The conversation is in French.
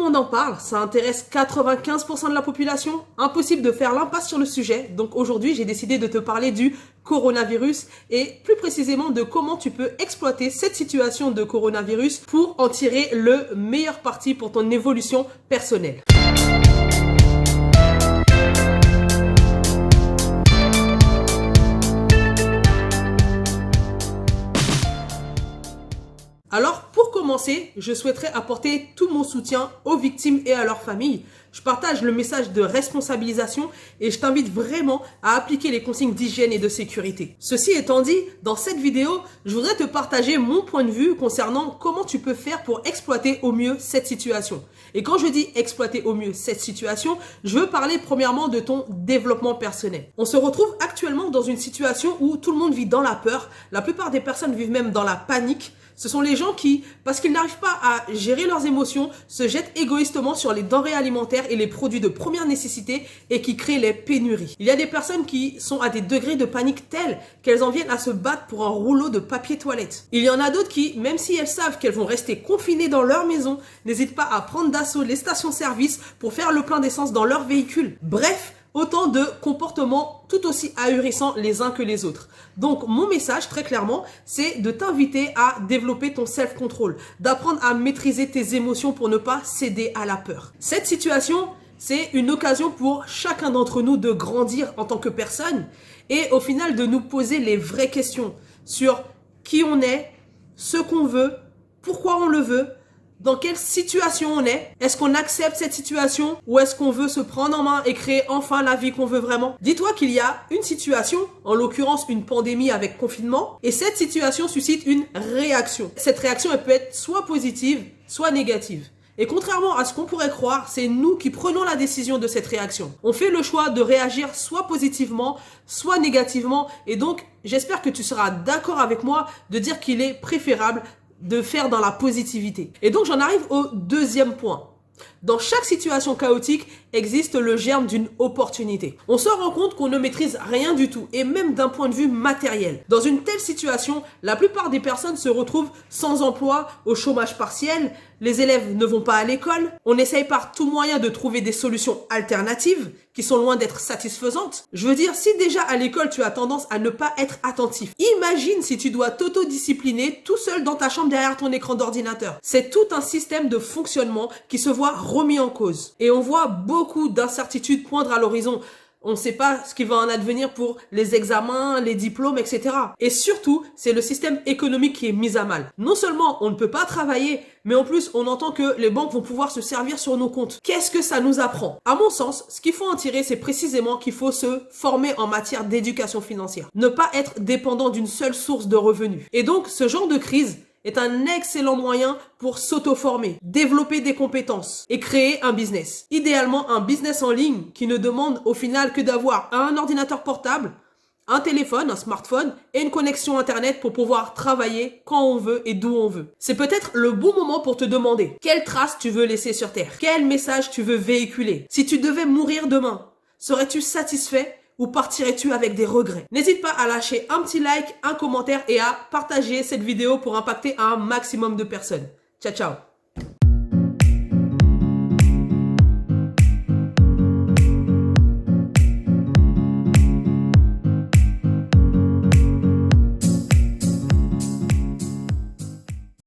monde en parle, ça intéresse 95% de la population. Impossible de faire l'impasse sur le sujet. Donc aujourd'hui, j'ai décidé de te parler du coronavirus et plus précisément de comment tu peux exploiter cette situation de coronavirus pour en tirer le meilleur parti pour ton évolution personnelle. Alors, pour commencer, je souhaiterais apporter tout mon soutien aux victimes et à leurs familles. Je partage le message de responsabilisation et je t'invite vraiment à appliquer les consignes d'hygiène et de sécurité. Ceci étant dit, dans cette vidéo, je voudrais te partager mon point de vue concernant comment tu peux faire pour exploiter au mieux cette situation. Et quand je dis exploiter au mieux cette situation, je veux parler premièrement de ton développement personnel. On se retrouve actuellement dans une situation où tout le monde vit dans la peur. La plupart des personnes vivent même dans la panique. Ce sont les gens qui, parce qu'ils n'arrivent pas à gérer leurs émotions, se jettent égoïstement sur les denrées alimentaires et les produits de première nécessité et qui créent les pénuries. Il y a des personnes qui sont à des degrés de panique tels qu'elles en viennent à se battre pour un rouleau de papier toilette. Il y en a d'autres qui, même si elles savent qu'elles vont rester confinées dans leur maison, n'hésitent pas à prendre d'assaut les stations-service pour faire le plein d'essence dans leur véhicule. Bref, autant de comportements tout aussi ahurissants les uns que les autres. Donc, mon message, très clairement, c'est de t'inviter à développer ton self-control, d'apprendre à maîtriser tes émotions pour ne pas céder à la peur. Cette situation, c'est une occasion pour chacun d'entre nous de grandir en tant que personne et au final de nous poser les vraies questions sur qui on est, ce qu'on veut, pourquoi on le veut, dans quelle situation on est qu'on accepte cette situation ou est-ce qu'on veut se prendre en main et créer enfin la vie qu'on veut vraiment? Dis-toi qu'il y a une situation, en l'occurrence une pandémie avec confinement, et cette situation suscite une réaction. Cette réaction, elle peut être soit positive, soit négative. Et contrairement à ce qu'on pourrait croire, c'est nous qui prenons la décision de cette réaction. On fait le choix de réagir soit positivement, soit négativement, et donc j'espère que tu seras d'accord avec moi de dire qu'il est préférable de faire dans la positivité. Et donc j'en arrive au deuxième point. Dans chaque situation chaotique existe le germe d'une opportunité. On se rend compte qu'on ne maîtrise rien du tout, et même d'un point de vue matériel. Dans une telle situation, la plupart des personnes se retrouvent sans emploi, au chômage partiel, les élèves ne vont pas à l'école, on essaye par tout moyen de trouver des solutions alternatives qui sont loin d'être satisfaisantes. Je veux dire, si déjà à l'école tu as tendance à ne pas être attentif, imagine si tu dois t'autodiscipliner tout seul dans ta chambre derrière ton écran d'ordinateur. C'est tout un système de fonctionnement qui se voit remis en cause. Et on voit beaucoup d'incertitudes poindre à l'horizon. On ne sait pas ce qui va en advenir pour les examens, les diplômes, etc. Et surtout, c'est le système économique qui est mis à mal. Non seulement on ne peut pas travailler, mais en plus on entend que les banques vont pouvoir se servir sur nos comptes. Qu'est-ce que ça nous apprend? À mon sens, ce qu'il faut en tirer, c'est précisément qu'il faut se former en matière d'éducation financière. Ne pas être dépendant d'une seule source de revenus. Et donc, ce genre de crise est un excellent moyen pour s'auto-former, développer des compétences et créer un business. Idéalement, un business en ligne qui ne demande au final que d'avoir un ordinateur portable, un téléphone, un smartphone et une connexion internet pour pouvoir travailler quand on veut et d'où on veut. C'est peut-être le bon moment pour te demander quelle trace tu veux laisser sur Terre, quel message tu veux véhiculer. Si tu devais mourir demain, serais-tu satisfait ou partirais-tu avec des regrets? N'hésite pas à lâcher un petit like, un commentaire et à partager cette vidéo pour impacter un maximum de personnes. Ciao, ciao!